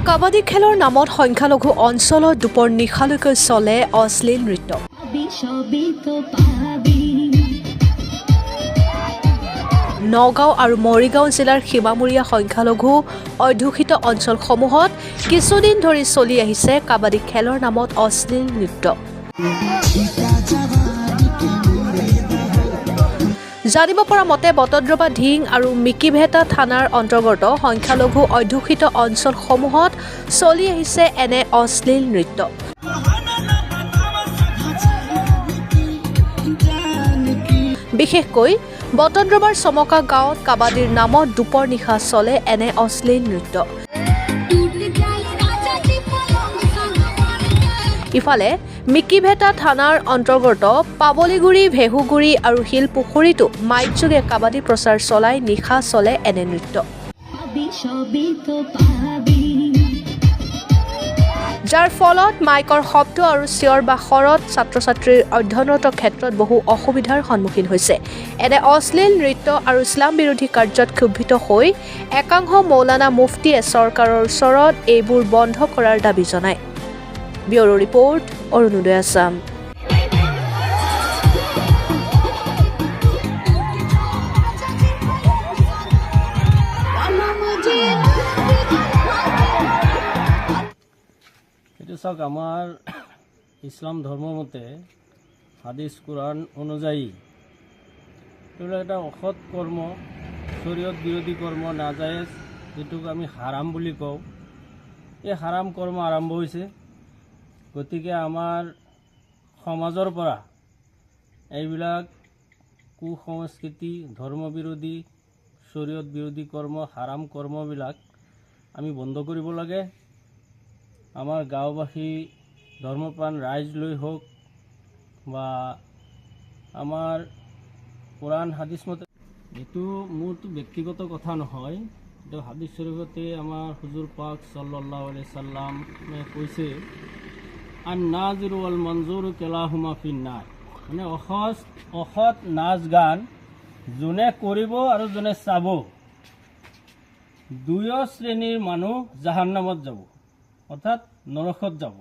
কাবাডী খেলৰ নামত সংখ্যালঘু অঞ্চলত দুপৰ নিশালৈকে চলে অশ্লীল নৃত্য। নগাঁও আৰু মৰিগাঁও জিলাৰ সীমামূৰীয়া সংখ্যালঘু অধ্যুষিত অঞ্চলসমূহত কিছুদিন ধৰি চলি আহিছে কাবাডী খেলৰ নামত অশ্লীল নৃত্য। জানিব পৰা মতে বটদ্ৰৱা ঢিং আৰু মিকিভেটা থানাৰ অন্তৰ্গত সংখ্যালঘু অধ্যুষিত অঞ্চলসমূহত চলি আহিছে এনে অশ্লীল নৃত্য। বিশেষকৈ বটদ্ৰৱাৰ চমকা গাঁৱত কাবাডীৰ নামত দুপৰ নিশা চলে এনে অশ্লীল নৃত্য। ইফালে মিকিভেটা থানাৰ অন্তৰ্গত পাবলিগুৰি, ভেহুগুৰি আৰু শিলপুখুৰীতো মাইকযোগে কাবাডী প্ৰচাৰ চলাই নিশা চলে এনে নৃত্য। যাৰ ফলত মাইকৰ শব্দ আৰু চিঞৰ বাখৰত ছাত্ৰ-ছাত্ৰীৰ অধ্যয়নৰত ক্ষেত্ৰত বহু অসুবিধাৰ সন্মুখীন হৈছে। এনে অশ্লীল নৃত্য আৰু ইছলাম বিৰোধী কাৰ্যত ক্ষুব্ধ হৈ একাংশ মৌলানা মুফতিয়ে চৰকাৰৰ ওচৰত এইবোৰ বন্ধ কৰাৰ দাবী জনায়। Bureau report, Arunoday Assam. এইটো চাওক, আমাৰ ইছলাম ধৰ্ম মতে হাদিছ কোৰআন অনুযায়ী এইবিলাক এটা অসৎ কৰ্ম, শৰীয়ত বিৰোধী কৰ্ম, নাজায়েজ, যিটোক আমি হাৰাম বুলি কওঁ। এই হাৰাম কৰ্ম আৰম্ভ হৈছে। গতিকে আমাৰ সমাজৰ পৰা এইবিলাক কুসংস্কৃতি, ধৰ্মবিৰোধী, শৰীয়ত বিৰোধী কৰ্ম, হাৰাম কৰ্মবিলাক আমি বন্ধ কৰিব লাগে। আমাৰ গাঁওবাসী, ধৰ্মপ্ৰাণ ৰাইজ লৈ হওক বা আমাৰ কোৰআন হাদিছ মতে, এইটো মোৰতো ব্যক্তিগত কথা নহয়, এইটো হাদিছ শৰীফতে আমাৰ হুজুৰ পাক সাল্লাল্লাহু আলাইহি সাল্লামে কৈছে, আন-নাজিৰু ওয়াল মনজুৰু কিলাহুমা ফিন্নাৰ। মানে অসৎ নাচ গান যোনে কৰিব আৰু যোনে চাব, দুয়ো শ্ৰেণীৰ মানুহ জাহান্নামত যাব, অৰ্থাৎ নৰকত যাব।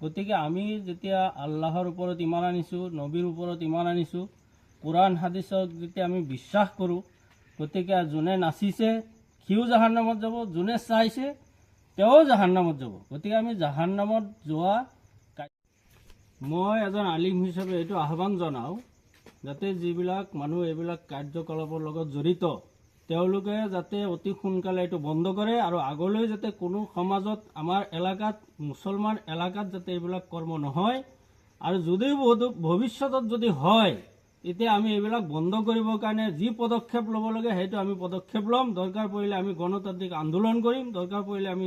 গতিকে আমি যেতিয়া আল্লাহৰ ওপৰত ইমান আনিছোঁ, নবীৰ ওপৰত ইমান আনিছোঁ, কোৰআন হাদিছক যেতিয়া আমি বিশ্বাস কৰোঁ, গতিকে যোনে নাচিছে সিও জাহান্নামত যাব, যোনে চাইছে তেওঁ জাহান্নামত যাব। গতিকে আমি জাহান্নামত যোৱা, মই এজন আলিম হিচাপে এইটো আহ্বান জনাওঁ, যাতে যিবিলাক মানুহ এইবিলাক কাৰ্যকলাপৰ লগত জড়িত তেওঁলোকে যাতে অতি সোনকালে এইটো বন্ধ কৰে আৰু আগলৈ যাতে কোনো সমাজত, আমাৰ এলেকাত, মুছলমান এলেকাত যাতে এইবিলাক কৰ্ম নহয়। আৰু যদিও ভৱিষ্যতত যদি হয়, তেতিয়া আমি এইবিলাক বন্ধ কৰিবৰ কাৰণে যি পদক্ষেপ ল'ব লাগে সেইটো আমি পদক্ষেপ ল'ম। দৰকাৰ পৰিলে আমি গণতান্ত্ৰিক আন্দোলন কৰিম, দৰকাৰ পৰিলে আমি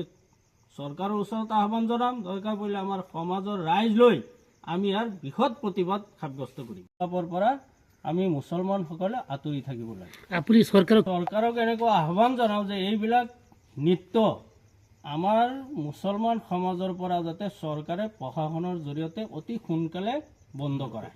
চৰকাৰৰ ওচৰত আহ্বান জনাম, দৰকাৰ পৰিলে আমাৰ সমাজৰ ৰাইজ লৈ আমি ইয়াৰ বৃহৎ প্ৰতিবাদ সাব্যস্ত কৰিম। তাৰ পৰা আমি মুছলমানসকলে আঁতৰি থাকিব লাগে। আপুনি চৰকাৰক এনেকুৱা আহ্বান জনাওঁ যে এইবিলাক নৃত্য আমাৰ মুছলমান সমাজৰ পৰা যাতে চৰকাৰে প্ৰশাসনৰ জৰিয়তে অতি সোনকালে বন্ধ কৰায়।